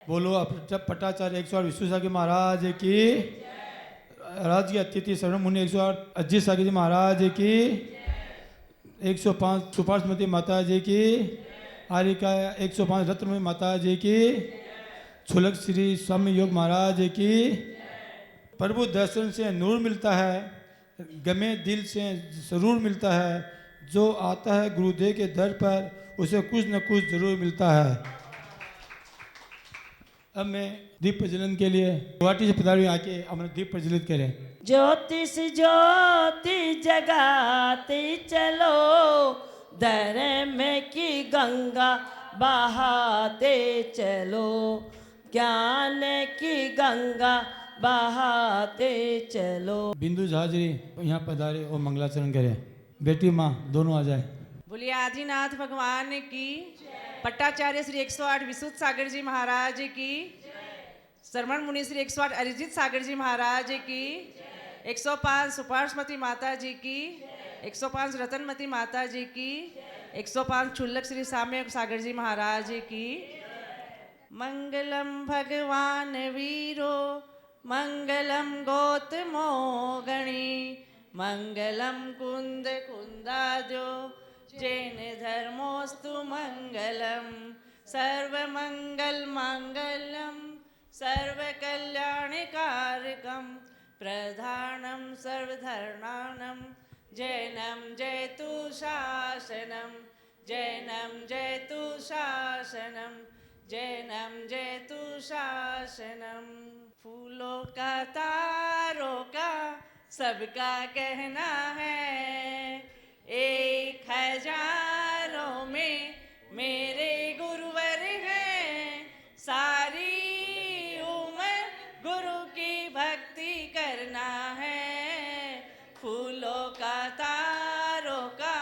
बोलो पट्टाचार्य 108 विष्णु सागर महाराज की, राज की अतिथि श्रवण मुनि 108 अजीत सागर जी महाराज की, 105 सुपार्शमती माता जी की, आर्यका 105 रत्नमयी माता जी की, छुलक श्री स्वामी योग महाराज की। प्रभु दर्शन से नूर मिलता है, गमे दिल से जरूर मिलता है। जो आता है गुरुदेव के दर पर उसे कुछ न कुछ जरूर मिलता है। अब मैं दीप प्रज्वलन के लिए गुवाहाटी से पधारी आके अपना दीप प्रज्वलित करें। ज्योतिष ज्योति जगाते चलो, धर्म की गंगा बहाते चलो, ज्ञान की गंगा बहाते चलो। बिंदु झाजरी यहाँ पधारे और मंगलाचरण करें। बेटी माँ दोनों आ जाए। बोलिए आदिनाथ भगवान की, पट्टाचार्य श्री 108 विशुद्ध सागर जी महाराज की, श्रवण मुनि श्री 108 अरिजीत सागर जी महाराज की, 105 सुपार्शमती माता जी की, 105 रतनमती माता जी की, 105 छुल्लक श्री साम्य सागर जी महाराज की। मंगलम भगवान वीरो, मंगलम गौतमो गणी, मंगलम कुंद कुंदाद्यो, जैन धर्मोस्तु मंगलम, सर्वमंगल मांगल्यम, सर्वकल्याणकारकम, प्रधानम सर्वधर्माणम, जैनम जयतु शासनम, जैनम जयतु शासनम, जैनम जयतु शासनम। फूलों का तारों का सबका कहना है, 1000 में मेरे गुरुवर हैं, सारी उम्र गुरु की भक्ति करना है। फूलों का तारों का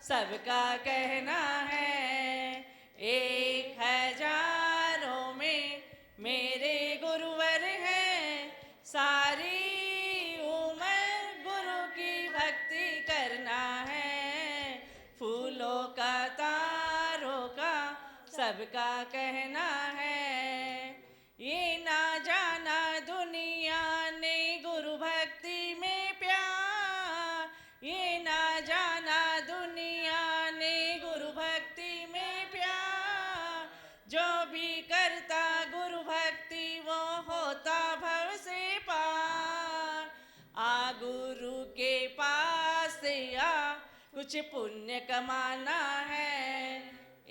सबका कहना है, 1000 में मेरे गुरुवर हैं, सारी उम्र गुरु की भक्ति करना है। फूलों का तारों का सबका कहना है, ये ना जाना दुनिया ने गुरु भक्ति में प्यार, ये ना जाना दुनिया ने गुरु भक्ति में प्यार, जो भी करता गुरु भक्ति वो होता भव से पार। आ गुरु के पास से आ कुछ पुण्य कमाना है,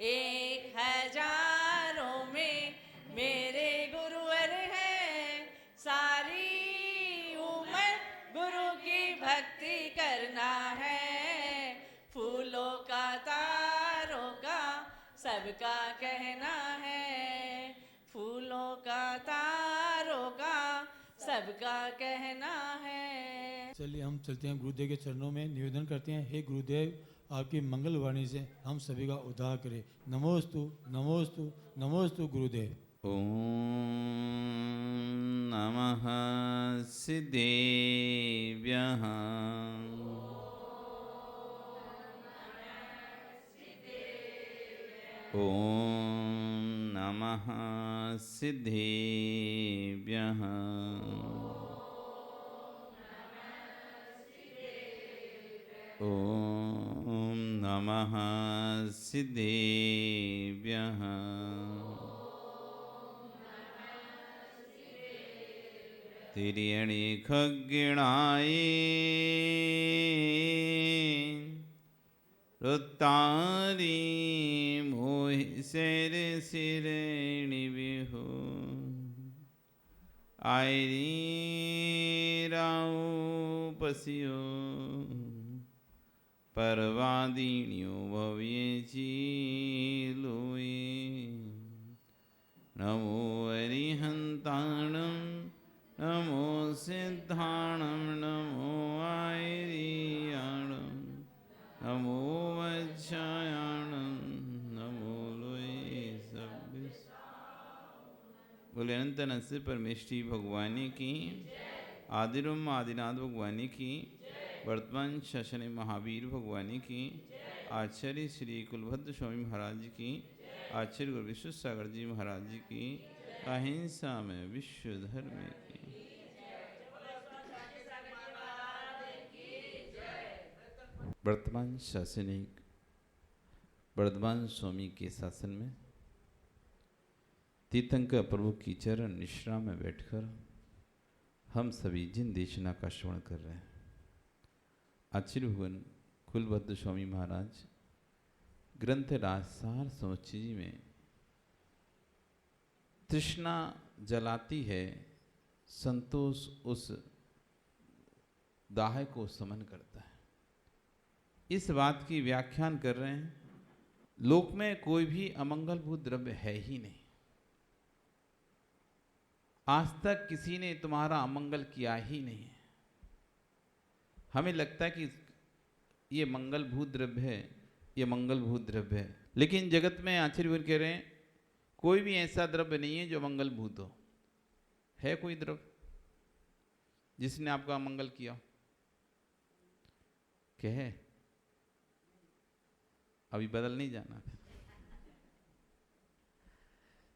1000 में मेरे गुरुवर हैं, सारी उम्र गुरु की भक्ति करना है। फूलों का तारों का सबका कहना है, फूलों का तारों का सबका कहना है। चलिए हम चलते हैं गुरुदेव के चरणों में, निवेदन करते हैं हे गुरुदेव आपकी मंगल वाणी से हम सभी का उद्धार करें। नमोस्तु नमोस्तु नमोस्तु गुरुदेव। ओम नमः सिद्धेभ्यः। ओम नमः सिद्धेभ्यः। ओम नमः सिद्धेभ्यः। तिर्यणि खग्गिणाये रुत्तारी मोहि शेर शिरेणि विहु, आयरी राउ पसियो परवादिन्यो भव्येची लोये। नमो अरिहन्ताणं, नमो सिद्धाणं, नमो आयरियाणं, नमो वज्रायाणं, नमो लोये सभ्य। बोले अनंत नस्य परमेष्टि भगवानी की, आदिरम आदिनाथ भगवानी की, वर्तमान शासन महावीर भगवानी की, आचार्य श्री कुलभद्र स्वामी महाराज की, आचार्य गुरु विश्व सागर जी महाराज जी की, अहिंसा में विश्व धर्म की। वर्तमान शासनिक वर्धमान स्वामी के शासन में तीर्थंकर प्रभु की चरण निश्रा में बैठकर हम सभी जिन देशना का श्रवण कर रहे हैं, आचार्य भगवान कुलभद्र स्वामी महाराज ग्रंथ राजसार समुच्चय जी में तृष्णा जलाती है, संतोष उस दाह को समन करता है। इस बात की व्याख्यान कर रहे हैं, लोक में कोई भी अमंगलभूत द्रव्य है ही नहीं। आज तक किसी ने तुम्हारा अमंगल किया ही नहीं है। हमें लगता है कि ये मंगलभूत द्रव्य है, ये मंगलभूत द्रव्य है, लेकिन जगत में आचार्य कह रहे हैं कोई भी ऐसा द्रव्य नहीं है जो मंगलभूत हो। है कोई द्रव्य जिसने आपका अमंगल किया? क्या है? अभी बदल नहीं जाना।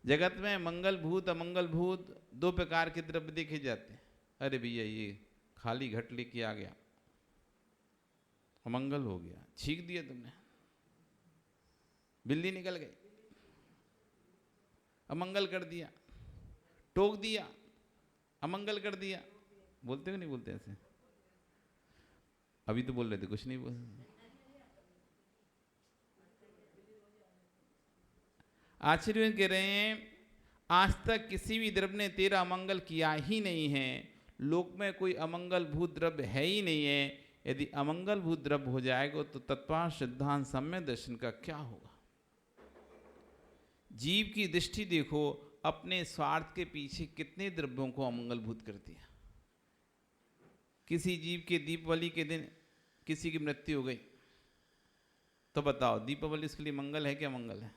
जगत में मंगलभूत अमंगलभूत दो प्रकार के द्रव्य देखे जाते हैं। अरे भैया ये खाली घट लेके आ गया, अमंगल हो गया, छींक दिया तुमने, बिल्ली निकल गई, अमंगल कर दिया, टोक दिया, अमंगल कर दिया। बोलते हो नहीं बोलते ऐसे? अभी तो बोल रहे थे, कुछ नहीं बोल। आचार्य कह रहे हैं आज तक किसी भी द्रव्य ने तेरा अमंगल किया ही नहीं है। लोक में कोई अमंगल भूत द्रव्य है ही नहीं है। यदि अमंगल भूत द्रव्य हो जाएगा तो तत्वार्थ सिद्धांत सम्यक दर्शन का क्या होगा? जीव की दृष्टि देखो, अपने स्वार्थ के पीछे कितने द्रव्यों को अमंगल भूत कर दिया। किसी जीव के दीपावली के दिन किसी की मृत्यु हो गई तो बताओ दीपावली उसके लिए मंगल है क्या मंगल है?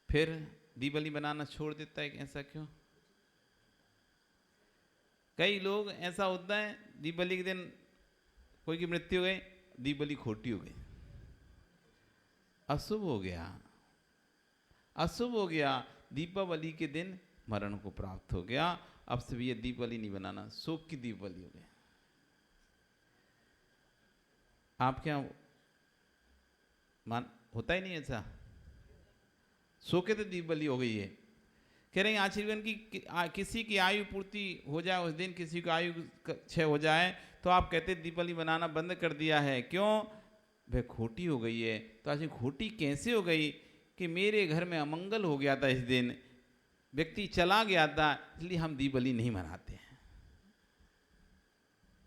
फिर दीपावली बनाना छोड़ देता है, ऐसा क्यों? कई लोग ऐसा होता है दीपावली के दिन कोई की मृत्यु हो गई, दीपावली खोटी हो गई, अशुभ हो गया, अशुभ हो गया। दीपावली के दिन मरण को प्राप्त हो गया। अब से भी ये दीपावली नहीं बनाना, शोक की दीपावली हो गई। आप क्या मान होता ही नहीं ऐसा? शोके तो दीपावली हो गई है। कह रहे हैं आजीवन की किसी की आयु पूर्ति हो जाए उस दिन, किसी की आयु क्षय हो जाए तो आप कहते दीपावली बनाना बंद कर दिया है। क्यों? वह खोटी हो गई है। तो आज खोटी कैसे हो गई कि मेरे घर में अमंगल हो गया था, इस दिन व्यक्ति चला गया था, इसलिए हम दीपावली नहीं मनाते हैं।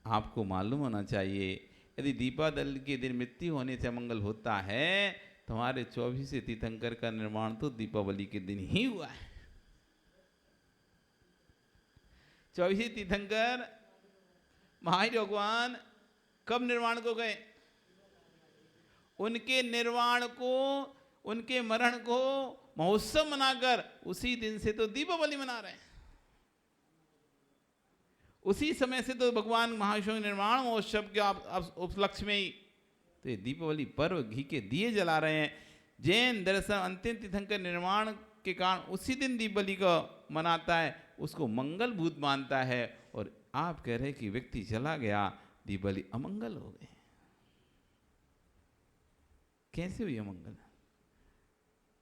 आपको मालूम होना चाहिए यदि दीपावली के दिन मृत्यु होने से अमंगल होता है तो हमारे 24 तीर्थंकर का निर्माण तो दीपावली के दिन ही हुआ है। 24 तीर्थंकर महावीर भगवान कब निर्वाण को गए? उनके निर्वाण को, उनके मरण को महोत्सव मनाकर उसी दिन से तो दीपावली मना रहे हैं। उसी समय से तो भगवान महाविष्णु निर्वाण महोत्सव के उपलक्ष्य में ही तो ये दीपावली पर्व घी के दिए जला रहे हैं। जैन दर्शन अंतिम तीर्थंकर निर्माण के कारण उसी दिन दीपावली को मनाता है, उसको मंगल भूत मानता है। और आप कह रहे हैं कि व्यक्ति चला गया, दीपावली अमंगल हो गई। कैसे हुई अमंगल?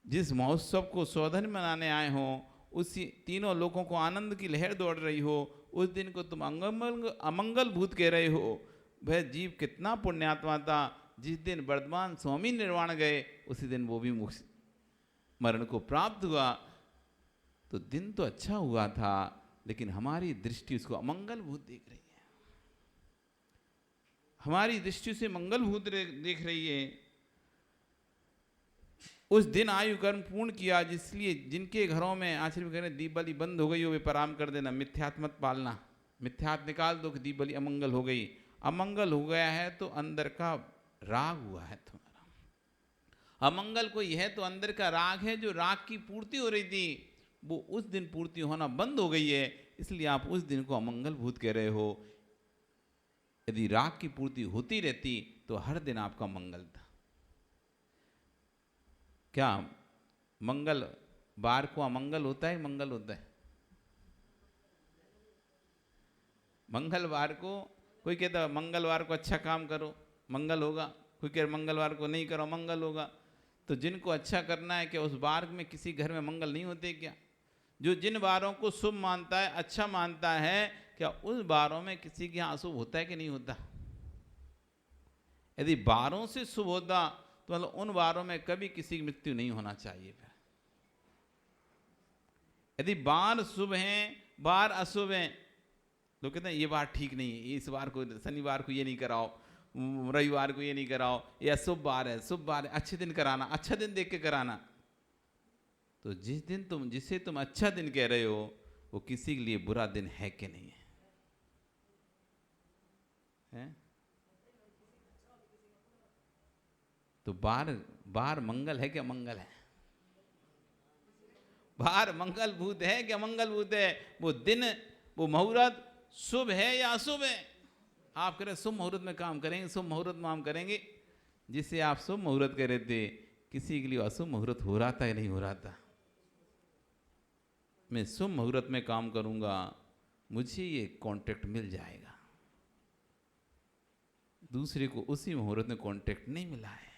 जिस महोत्सव को सौधन मनाने आए हो, उसी तीनों लोगों को आनंद की लहर दौड़ रही हो, उस दिन को तुम अमंगल भूत कह रहे हो। वह जीव कितना पुण्यात्मा था, जिस दिन वर्धमान स्वामी निर्वाण गए उसी दिन वो भी मरण को प्राप्त हुआ। तो दिन तो अच्छा हुआ था, लेकिन हमारी दृष्टि उसको अमंगल भूत देख रही है, हमारी दृष्टि से मंगल भूत देख रही है। उस दिन आयु कर्म पूर्ण किया, जिसलिए जिनके घरों में आश्रम कह रहे दीपावली बंद हो गई हो वे प्रणाम कर देना, मिथ्यात्व मत पालना, मिथ्यात्व निकाल दो कि दीपावली अमंगल हो गई। अमंगल हो गया है तो अंदर का राग हुआ है तुम्हारा। अमंगल कोई है तो अंदर का राग है, जो राग की पूर्ति हो रही थी वो उस दिन पूर्ति होना बंद हो गई है, इसलिए आप उस दिन को अमंगल भूत कह रहे हो। यदि राग की पूर्ति होती रहती तो हर दिन आपका मंगल था। क्या मंगल बार को अमंगल होता है, मंगल होता है? मंगलवार को कोई कहता है मंगलवार को अच्छा काम करो मंगल होगा, कोई कह मंगलवार को नहीं करो मंगल होगा। तो जिनको अच्छा करना है, क्या उस बार में किसी घर में मंगल नहीं होते क्या? जो जिन बारों को शुभ मानता है, अच्छा मानता है, क्या उस बारों में किसी के यहाँ अशुभ होता है कि नहीं होता? यदि बारों से शुभ होता तो मतलब उन बारों में कभी किसी की मृत्यु नहीं होना चाहिए। फिर यदि बार शुभ हैं, बार अशुभ हैं, तो कहते हैं ये बार ठीक नहीं है, इस बार को, शनिवार को ये नहीं कराओ, रविवार को ये नहीं कराओ, ये अशुभ बार है, शुभ बार है, अच्छे दिन कराना, अच्छा दिन देख के कराना। तो जिस दिन जिसे तुम अच्छा दिन कह रहे हो वो किसी के लिए बुरा दिन है कि नहीं है? है? तो बार मंगल है क्या मंगल है? बार मंगल भूत है क्या मंगल भूत है? वो दिन, वो मुहूर्त शुभ है या अशुभ है? आप कह रहे शुभ मुहूर्त में काम करेंगे, शुभ मुहूर्त में काम करेंगे, जिसे आप शुभ मुहूर्त कह रहे थे किसी के लिए अशुभ मुहूर्त हो रहा था या नहीं हो रहा था? मैं शुभ मुहूर्त में काम करूंगा, मुझे ये कॉन्ट्रैक्ट मिल जाएगा, दूसरे को उसी मुहूर्त में कॉन्ट्रैक्ट नहीं मिला है।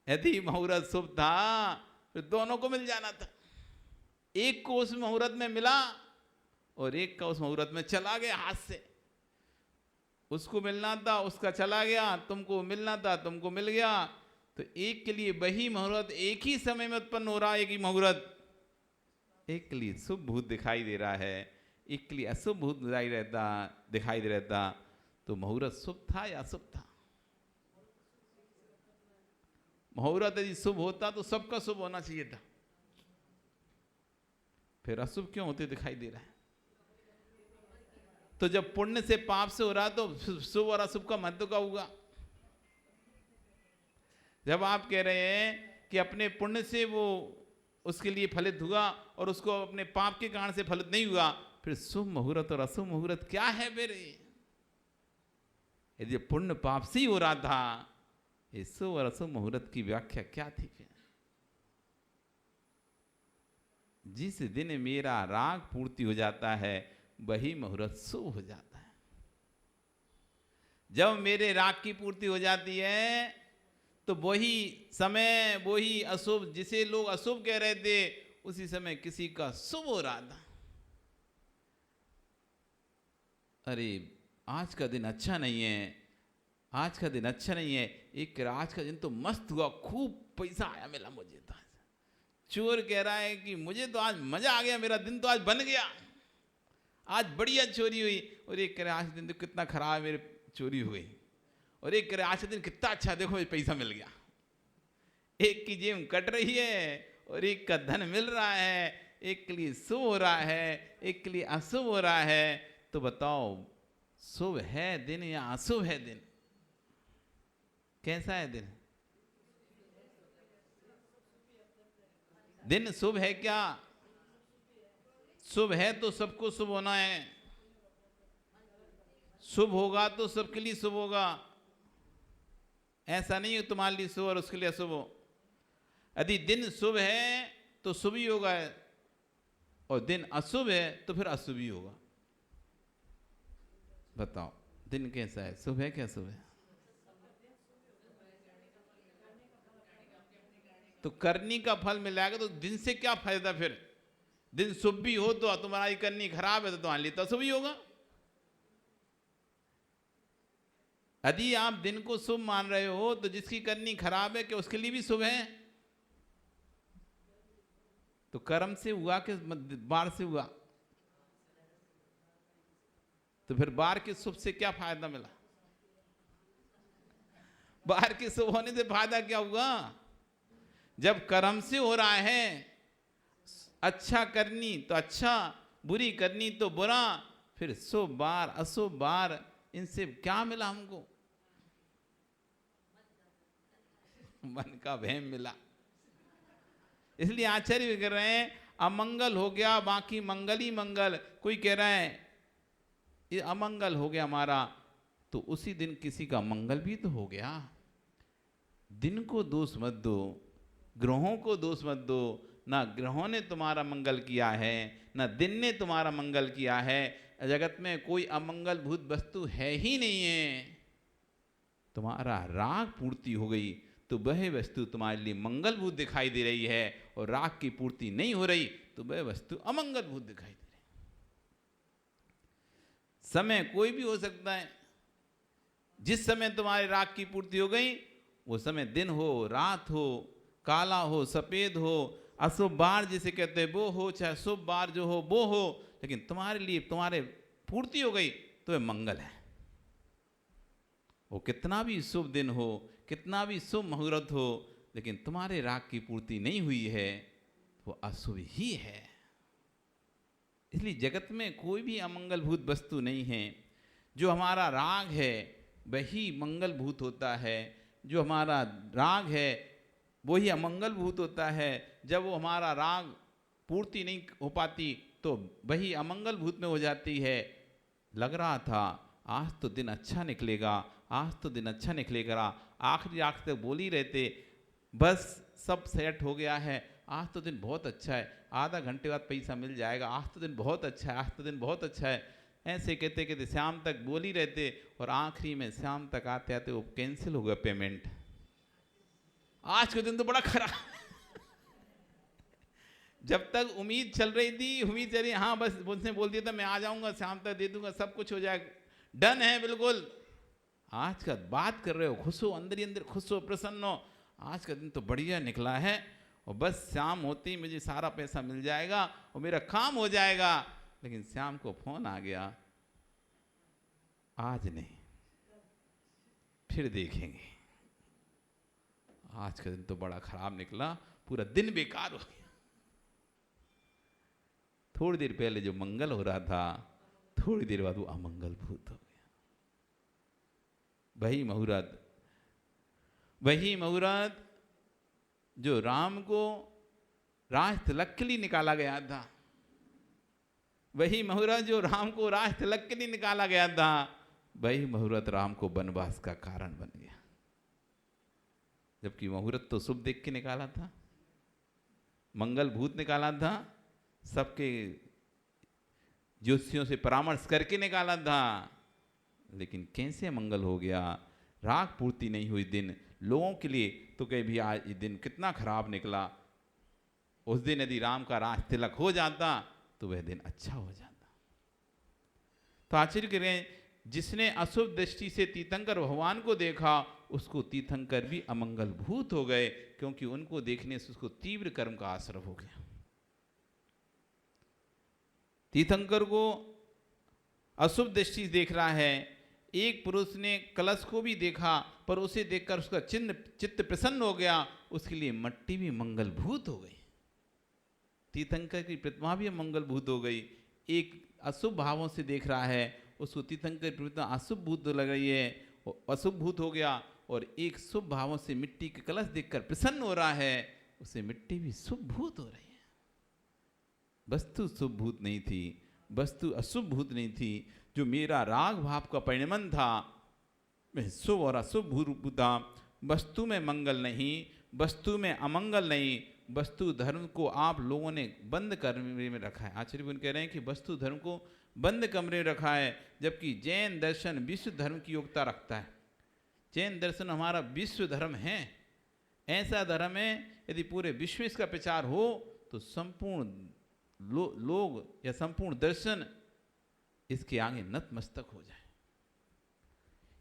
यदि मुहूर्त शुभ था तो दोनों को मिल जाना था। एक को उस मुहूर्त में मिला और एक का उस मुहूर्त में चला गया हाथ से। उसको मिलना था, उसका चला गया, तुमको मिलना था, तुमको मिल गया। तो एक के लिए वही मुहूर्त एक ही समय में उत्पन्न हो रहा है, एक ही मुहूर्त। एक के लिए शुभ भूत दिखाई दे रहा है, एक के लिए अशुभ भूत दिखाई दे रहता। तो मुहूर्त शुभ था या अशुभ था? मुहूर्त यदि शुभ होता तो सबका शुभ होना चाहिए था, फिर अशुभ क्यों होते दिखाई दे रहा है? तो जब पुण्य से पाप से हो रहा तो शुभ और अशुभ का महत्व का होगा। जब आप कह रहे हैं कि अपने पुण्य से वो उसके लिए फलित हुआ और उसको अपने पाप के कारण से फलित नहीं हुआ, फिर शुभ मुहूर्त और अशुभ मुहूर्त क्या है? फिर यदि पुण्य पाप से ही हो रहा था, ये शुभ और अशुभ मुहूर्त की व्याख्या क्या थी? फिर जिस दिन मेरा राग पूर्ति हो जाता है वही मुहूर्त शुभ हो जाता है। जब मेरे राग की पूर्ति हो जाती है तो वही समय, वही अशुभ, जिसे लोग अशुभ कह रहे थे उसी समय किसी का शुभ हो रहा था। अरे आज का दिन अच्छा नहीं है, आज का दिन अच्छा नहीं है। एक आज का दिन तो मस्त हुआ, खूब पैसा आया मिला मुझे तो। चोर कह रहा है कि मुझे तो आज मजा आ गया, मेरा दिन तो आज बन गया, आज बढ़िया चोरी हुई। और एक कह रहा आज दिन तो कितना खराब है, मेरे चोरी हुई। और एक कह रहा आज दिन कितना अच्छा, देखो मुझे पैसा मिल गया। एक की जेब कट रही है और एक का धन मिल रहा है। एक के लिए शुभ हो रहा है, एक के लिए अशुभ हो रहा है। तो बताओ शुभ है दिन या अशुभ है दिन? कैसा है दिन? दिन शुभ है क्या? शुभ है तो सबको शुभ होना है, शुभ होगा तो सबके लिए शुभ होगा। ऐसा नहीं है तुम्हारे लिए शुभ और उसके लिए अशुभ हो। यदि दिन शुभ है तो शुभ ही होगा और दिन अशुभ है तो फिर अशुभ ही होगा। बताओ दिन कैसा है, शुभ है क्या अशुभ है? तो करनी का फल मिलेगा तो दिन से क्या फायदा? फिर दिन शुभ भी हो तो तुम्हारी करनी खराब है तो तुम्हारे लिए तो अशुभ ही होगा। यदि आप दिन को शुभ मान रहे हो तो जिसकी करनी खराब है क्या उसके लिए भी शुभ है? तो कर्म से हुआ कि बार से हुआ? तो फिर बार के शुभ से क्या फायदा मिला? बार के शुभ होने से फायदा क्या हुआ? जब कर्म से हो रहा है, अच्छा करनी तो अच्छा, बुरी करनी तो बुरा, फिर शुभ बार अशुभ बार इनसे क्या मिला हमको? मन का वहम मिला। इसलिए आचार्य भी कर रहे हैं अमंगल हो गया बाकी मंगल ही मंगल। कोई कह रहा है ये अमंगल हो गया हमारा, तो उसी दिन किसी का मंगल भी तो हो गया। दिन को दोष मत दो, ग्रहों को दोष मत दो, ना ग्रहों ने तुम्हारा मंगल किया है, ना दिन ने तुम्हारा मंगल किया है। जगत में कोई अमंगल भूत वस्तु है ही नहीं है। तुम्हारा राग पूर्ति हो गई तो वह वस्तु तुम्हारे लिए मंगल भूत दिखाई दे रही है, और राग की पूर्ति नहीं हो रही तो वह वस्तु अमंगल भूत दिखाई दे रही। समय कोई भी हो सकता है। जिस समय तुम्हारे राग की पूर्ति हो गई वो समय दिन हो, रात हो, काला हो, सफेद हो, अशुभ बार जिसे कहते हैं वो हो, चाहे शुभ बार जो हो वो हो, लेकिन तुम्हारे लिए तुम्हारे पूर्ति हो गई तो वह मंगल है। वो कितना भी शुभ दिन हो, कितना भी शुभ मुहूर्त हो, लेकिन तुम्हारे राग की पूर्ति नहीं हुई है वो अशुभ ही है। इसलिए जगत में कोई भी अमंगलभूत वस्तु नहीं है। जो हमारा राग है वही मंगलभूत होता है, जो हमारा राग है वही अमंगलभूत होता है। जब वो हमारा राग पूर्ति नहीं हो पाती तो वही अमंगलभूत में हो जाती है। लग रहा था आज तो दिन अच्छा निकलेगा, आज तो दिन अच्छा निकलेगा, आखिरी आखिर तक बोल ही रहते बस सब सेट हो गया है, आज तो दिन बहुत अच्छा है, आधा घंटे बाद पैसा मिल जाएगा, आज तो दिन बहुत अच्छा है, आज तो दिन बहुत अच्छा है। ऐसे कहते कहते शाम तक बोल ही रहते और आखिरी में शाम तक आते आते वो कैंसिल हो गया पेमेंट। आज के दिन तो बड़ा खराब। जब तक उम्मीद चल रही थी, उम्मीद चल रही, हाँ बस मुझसे बोल दिया था मैं आ जाऊंगा, शाम तक दे दूंगा, सब कुछ हो जाएगा, डन है बिल्कुल। आज का बात कर रहे हो, खुश हो, अंदर ही अंदर खुश हो, प्रसन्न हो, आज का दिन तो बढ़िया निकला है और बस शाम होती ही मुझे सारा पैसा मिल जाएगा और मेरा काम हो जाएगा। लेकिन शाम को फोन आ गया, आज नहीं फिर देखेंगे। आज का दिन तो बड़ा खराब निकला, पूरा दिन बेकार हो गया। थोड़ी देर पहले जो मंगल हो रहा था थोड़ी देर बाद वो अमंगल भूत हो गया। वही मुहूर्त जो राम को राज तिलक के लिए निकाला गया था, वही मुहूर्त जो राम को राज तिलक के लिए निकाला गया था, वही मुहूर्त राम को वनवास का कारण बन गया। जबकि मुहूर्त तो शुभ देख के निकाला था, मंगल भूत निकाला था, सबके ज्योतिषियों से परामर्श करके निकाला था, लेकिन कैसे मंगल हो गया? राग पूर्ति नहीं हुई दिन लोगों के लिए। तो कहे भी आज ये दिन कितना खराब निकला, उस दिन यदि राम का राज तिलक हो जाता तो वह दिन अच्छा हो जाता। तो आश्चर्य करें, जिसने अशुभ दृष्टि से तीर्थंकर भगवान को देखा उसको तीर्थंकर भी अमंगल भूत हो गए, क्योंकि उनको देखने से उसको तीव्र कर्म का आश्रय हो गया। तीर्थंकर को अशुभ दृष्टि देख रहा है। एक पुरुष ने कलश को भी देखा पर उसे देखकर उसका चित्त प्रसन्न हो गया, उसके लिए मट्टी भी मंगलभूत हो गई, तीर्थंकर की प्रतिमा भी मंगलभूत हो गई। एक अशुभ भावों से देख रहा है, उसको तीर्थंकर की प्रतिमा अशुभ भूत लग रही है, अशुभ भूत हो गया। और एक शुभ भावों से मिट्टी के कलश देखकर प्रसन्न हो रहा है, उसे मिट्टी भी शुभ भूत हो रही है। वस्तु शुभ भूत नहीं थी, वस्तु अशुभ भूत नहीं थी। जो मेरा राग भाव का परिणमन था वह शुभ और अशुभ भूत था। वस्तु में मंगल नहीं, वस्तु में अमंगल नहीं, वस्तु धर्म को आप लोगों ने बंद कमरे में रखा है। आचार्य कह रहे हैं कि वस्तु धर्म को बंद कमरे में रखा है, जबकि जैन दर्शन विश्व धर्म की योग्यता रखता है। जैन दर्शन हमारा विश्व धर्म है, ऐसा धर्म है यदि पूरे विश्व में इसका प्रचार हो तो संपूर्ण लोग या संपूर्ण दर्शन इसके आगे नतमस्तक हो जाए।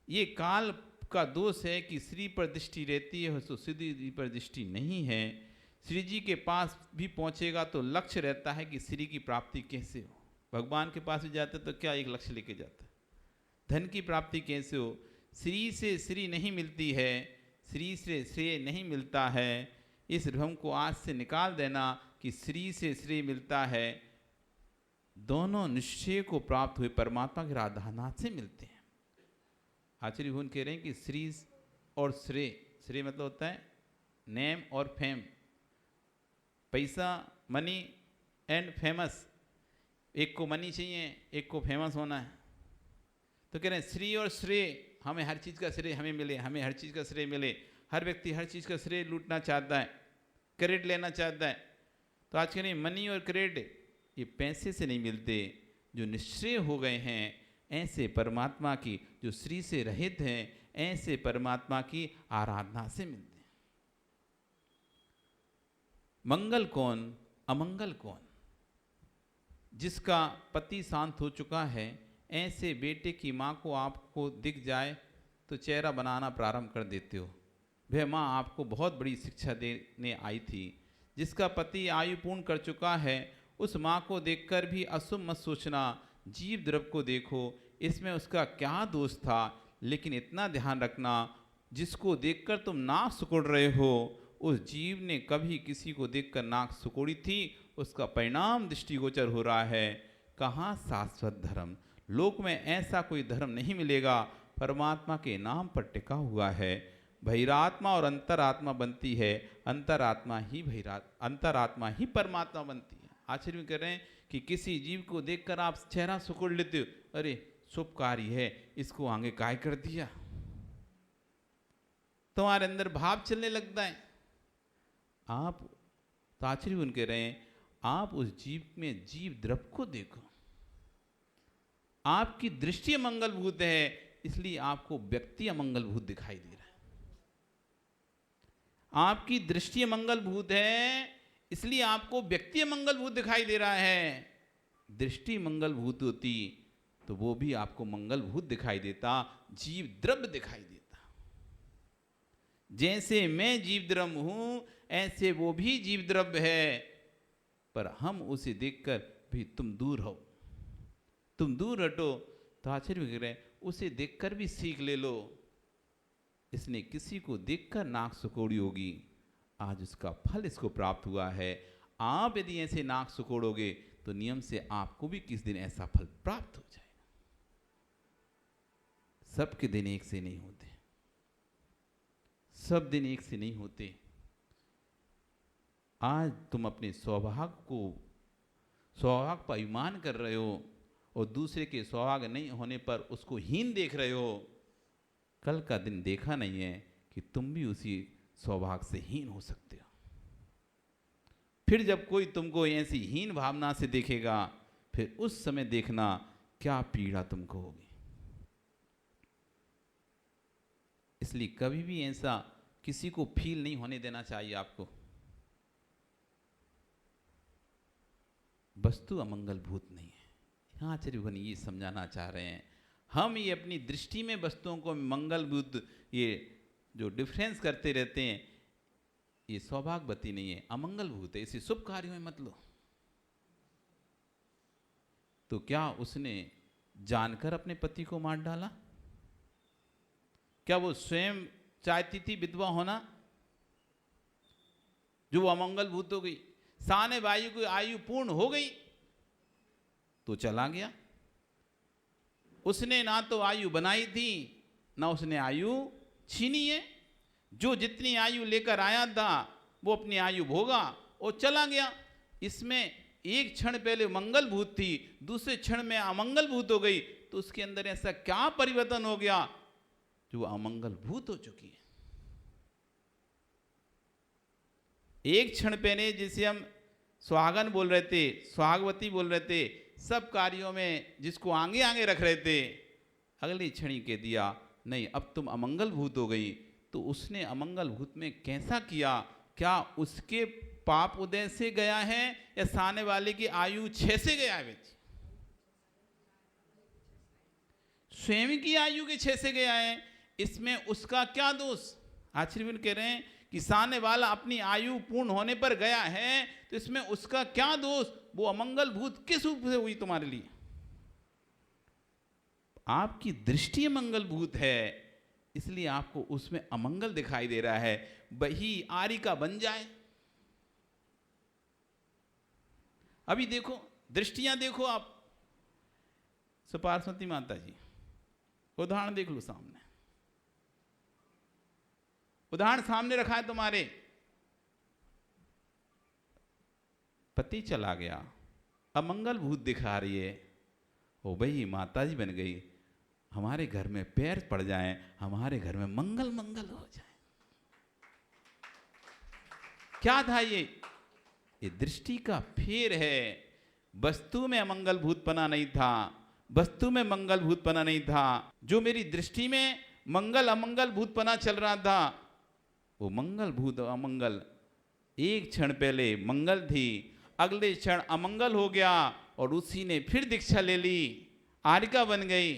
ये काल का दोष है कि श्री पर दृष्टि रहती है तो श्री जी पर दृष्टि नहीं है। श्री जी के पास भी पहुंचेगा तो लक्ष्य रहता है कि श्री की प्राप्ति कैसे हो। भगवान के पास भी जाते तो क्या एक लक्ष्य लेके जाता है, धन की प्राप्ति कैसे हो। श्री से श्री नहीं मिलती है, श्री से श्रेय नहीं मिलता है। इस भ्रम को आज से निकाल देना कि श्री से श्रेय मिलता है। दोनों निश्चय को प्राप्त हुए परमात्मा के राधानाथ से मिलते हैं। आचार्य भगवान कह रहे हैं कि श्री और श्रेय, श्रेय मतलब होता है नेम और फेम, पैसा, मनी एंड फेमस। एक को मनी चाहिए, एक को फेमस होना है। तो कह रहे हैं श्री और श्रेय, हमें हर चीज़ का श्रेय हमें मिले, हमें हर चीज़ का श्रेय मिले। हर व्यक्ति हर चीज़ का श्रेय लूटना चाहता है। क्रेडिट लेना चाहता है। तो आज के नहीं, मनी और क्रेडिट ये पैसे से नहीं मिलते। जो निश्चय हो गए हैं ऐसे परमात्मा की, जो श्री से रहित हैं ऐसे परमात्मा की आराधना से मिलते हैं। मंगल कौन, अमंगल कौन? जिसका पति शांत हो चुका है, ऐसे बेटे की माँ को आपको दिख जाए तो चेहरा बनाना प्रारंभ कर देते हो। वह माँ आपको बहुत बड़ी शिक्षा देने आई थी। जिसका पति आयु पूर्ण कर चुका है, उस माँ को देखकर भी अशुभ मत सोचना। जीव द्रव को देखो, इसमें उसका क्या दोष था, लेकिन इतना ध्यान रखना, जिसको देखकर तुम नाक सिकोड़ रहे हो, उस जीव ने कभी किसी को देखकर नाक सिकोड़ी थी। उसका परिणाम दृष्टिगोचर हो रहा है। कहाँ शाश्वत धर्म? लोक में ऐसा कोई धर्म नहीं मिलेगा परमात्मा के नाम पर टिका हुआ है। बहिरात्मा और अंतरात्मा बनती है, अंतरात्मा ही परमात्मा बनती है। आश्चर्य में कह रहे हैं कि किसी जीव को देखकर आप चेहरा सिकोड़ लेते हो, अरे शुभ कार्य है, इसको आगे काय कर दिया, तुम्हारे अंदर भाव चलने लगता है। आप तो आश्चर्य में कह रहे हैं, आप उस जीव में जीव द्रव को देखो। आपकी दृष्टि मंगलभूत है, इसलिए आपको व्यक्ति अमंगलभूत दिखाई दे रहा है। आपकी दृष्टि मंगलभूत है, इसलिए आपको व्यक्ति मंगलभूत दिखाई दे रहा है। दृष्टि मंगलभूत होती तो वो भी आपको मंगलभूत दिखाई देता, जीव द्रव्य दिखाई देता। जैसे मैं जीव द्रव्य हूं, ऐसे वो भी जीव द्रव्य है, पर हम उसे देखकर भी तुम दूर हो, तुम दूर हटो। तो आश्चर्य कह रहे हैं, उसे देखकर भी सीख ले लो। इसने किसी को देखकर नाक सिकोड़ी होगी, आज उसका फल इसको प्राप्त हुआ है। आप यदि ऐसे नाक सिकोड़ोगे तो नियम से आपको भी किस दिन ऐसा फल प्राप्त हो जाएगा। सबके दिन एक से नहीं होते, सब दिन एक से नहीं होते। आज तुम अपने सौभाग्य पर अभिमान कर रहे हो और दूसरे के सौभाग्य नहीं होने पर उसको हीन देख रहे हो। कल का दिन देखा नहीं है कि तुम भी उसी सौभाग्य से हीन हो सकते हो। फिर जब कोई तुमको ऐसी हीन भावना से देखेगा, फिर उस समय देखना क्या पीड़ा तुमको होगी। इसलिए कभी भी ऐसा किसी को फील नहीं होने देना चाहिए आपको। वस्तु अमंगलभूत नहीं है। यहाँ आचार्य भगवान ये समझाना चाह रहे हैं, हम ये अपनी दृष्टि में वस्तुओं को मंगलभूत, ये जो डिफरेंस करते रहते हैं, ये सौभाग्यवती नहीं है, अमंगलभूत है, इसे शुभ कार्यों में मत लो। तो क्या उसने जानकर अपने पति को मार डाला? क्या वो स्वयं चाहती थी विधवा होना, जो वो अमंगलभूत हो गई? साने वायु की आयु पूर्ण हो गई तो चला गया। उसने ना तो आयु बनाई थी, ना उसने आयु छीनी है। जो जितनी आयु लेकर आया था वो अपनी आयु भोगा और चला गया। इसमें एक क्षण पहले मंगलभूत थी, दूसरे क्षण में अमंगलभूत हो गई, तो उसके अंदर ऐसा क्या परिवर्तन हो गया जो अमंगलभूत हो चुकी है। एक क्षण पहले जिसे हम सुहागन बोल रहे थे, सुहागवती बोल रहे थे, सब कार्यों में जिसको आगे आगे रख रहे थे, अगली क्षण ही कह दिया नहीं अब तुम अमंगलभूत हो गई। तो उसने अमंगलभूत में कैसा किया? क्या उसके पाप उदय से गया है या सामने वाले की आयु 6 से गया है? स्वयं की आयु के 6 से गया है, इसमें उसका क्या दोष? आचार्य कह रहे हैं कि सामने वाला अपनी आयु पूर्ण होने पर गया है तो इसमें उसका क्या दोष? वो अमंगलभूत किस रूप से हुई तुम्हारे लिए? आपकी दृष्टि मंगलभूत है, इसलिए आपको उसमें अमंगल दिखाई दे रहा है। वही आरी का बन जाए। अभी देखो, दृष्टियां देखो आप। पार्वती माता जी उदाहरण देख लो सामने, उदाहरण सामने रखा है तुम्हारे। पति चला गया, अमंगलभूत दिखा रही है, ओ भाई माता जी बन गई, हमारे घर में पैर पड़ जाएं, हमारे घर में मंगल मंगल हो जाए। क्या था ये दृष्टि का फेर है। वस्तु में अमंगल भूतपना नहीं था, वस्तु में मंगल भूतपना नहीं था। जो मेरी दृष्टि में मंगल अमंगल भूतपना चल रहा था, वो मंगल भूत अमंगल, एक क्षण पहले मंगल थी, अगले क्षण अमंगल हो गया और उसी ने फिर दीक्षा ले ली, आर्यिका बन गई।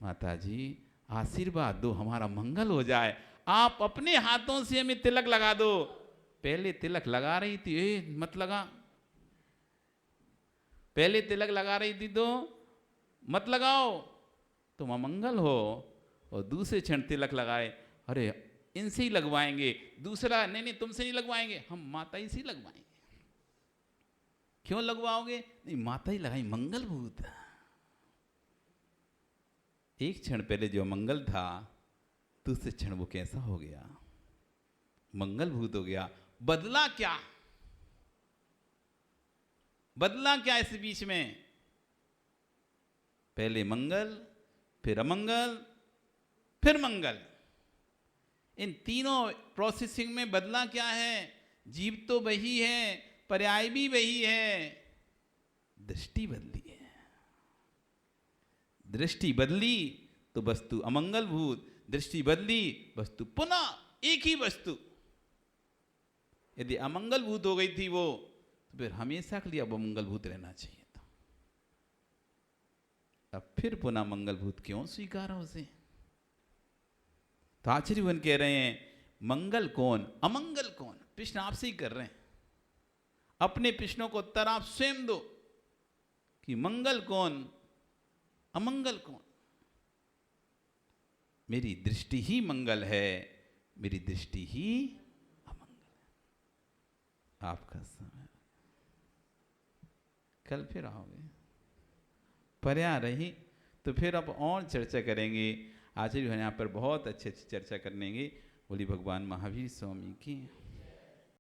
माता जी आशीर्वाद दो, हमारा मंगल हो जाए। आप अपने हाथों से हमें तिलक लगा दो। पहले तिलक लगा रही थी, मत लगा। पहले तिलक लगा रही थी तो मत लगाओ, तुम अमंगल हो। और दूसरे क्षण तिलक लगाए, अरे इनसे ही लगवाएंगे। दूसरा, नहीं तुमसे नहीं लगवाएंगे, हम माता ही से लगवाएंगे। क्यों लगवाओगे? नहीं, माता ही लगाई, मंगल भूत। एक क्षण पहले जो मंगल था, दूसरे क्षण वो कैसा हो गया? मंगल भूत हो गया। बदला क्या? बदला क्या इस बीच में? पहले मंगल, फिर अमंगल, फिर मंगल। इन तीनों प्रोसेसिंग में बदला क्या है? जीव तो वही है, पर्याय भी वही है, दृष्टि बदली है। दृष्टि बदली तो वस्तु अमंगल भूत, दृष्टि बदली वस्तु पुनः एक ही वस्तु। यदि अमंगल भूत हो गई थी वो, तो फिर हमेशा के लिए अब अमंगल भूत रहना चाहिए था। अब फिर पुनः मंगल भूत क्यों स्वीकारा उसे? तो आचार्यगण कह रहे हैं, मंगल कौन अमंगल कौन, प्रश्न आपसे ही कर रहे हैं। अपने प्रश्नों को उत्तर आप स्वयं दो कि मंगल कौन अमंगल कौन। मेरी दृष्टि ही मंगल है, मेरी दृष्टि ही अमंगल है। आपका समय, कल फिर आओगे, पर्या रही तो फिर अब और चर्चा करेंगे। आचार्य यहाँ पर बहुत अच्छी अच्छी चर्चा करेंगे। बोली भगवान महावीर स्वामी की।